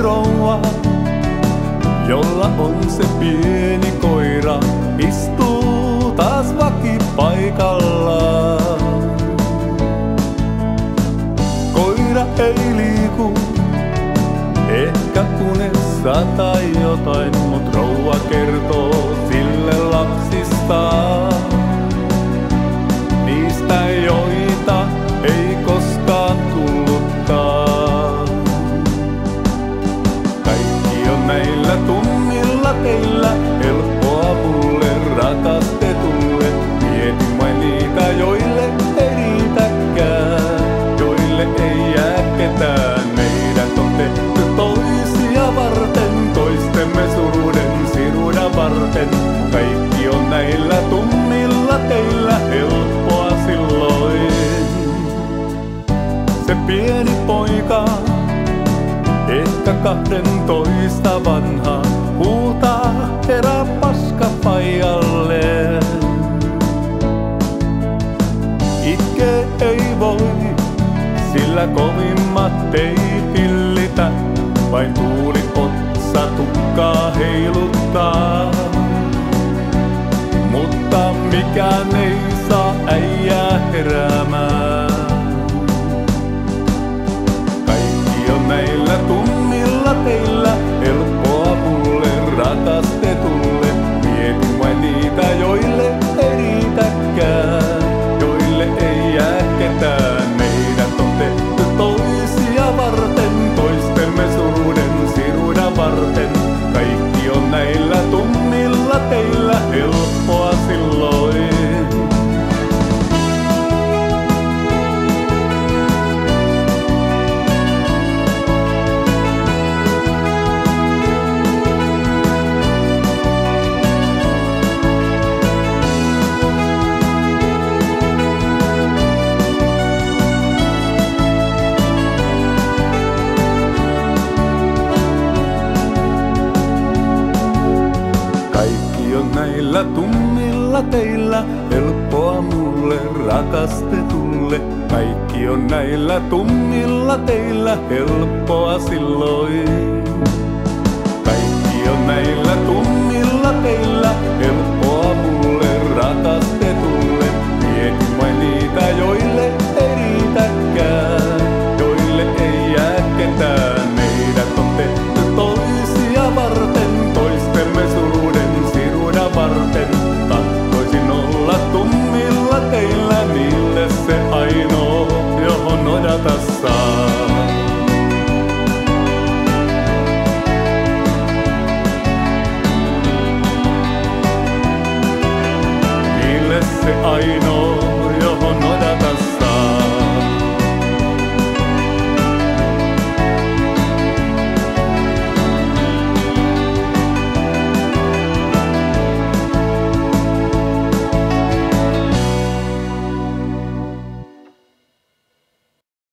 rouva, jolla on se pieni koira, istuu taas vakipaikallaan. Koira ei liiku, ehkä unessa tai jotain, mut rouva kertoo sille lapsistaan. Niistä joita ei koskaan tullutkaan. Kaikki on näillä tummilla teillä, helppoa mulle rakastetulle. Mietin vain niitä, joille ei riitäkään, joille ei jää ketään. Meidät on tehty toisia varten, toistemme suruuden siruda varten. Kaikki on näillä tummilla teillä, helppoa silloin. Se pieni poika, ehkä 12 vanha, huutaa herää paskapaijalleen. Itkee ei voi, sillä kovimmat ei hillitä, vain tuuli otsa tukkaa heiluttaa. Mutta mikään ei saa äijää heräämään. Kaikki on näillä tummilla teillä, helppoa mulle rakastetulle. Mietin vain niitä, joille ei riitäkään, joille ei jää ketään. Meidät on tehty toisia varten, toistemme suruuden siruda varten. Kaikki on näillä tummilla teillä, helppoa silloin. Näillä tummilla teillä, helppoa mulle rakastetulle. Kaikki on näillä tummilla teillä, helppoa silloin. Kaikki on näillä tummilla teillä, helppoa mulle rakastetulle. Mietin vain niitä, joille ei riitäkään, joille ei jää ketään. Meidät on tehty toisia varten, toistemme suruuden siruda varten. Tahtoisin olla tummilla teillä, niille se ainoa, johon nojata saa. Niille se ainoa,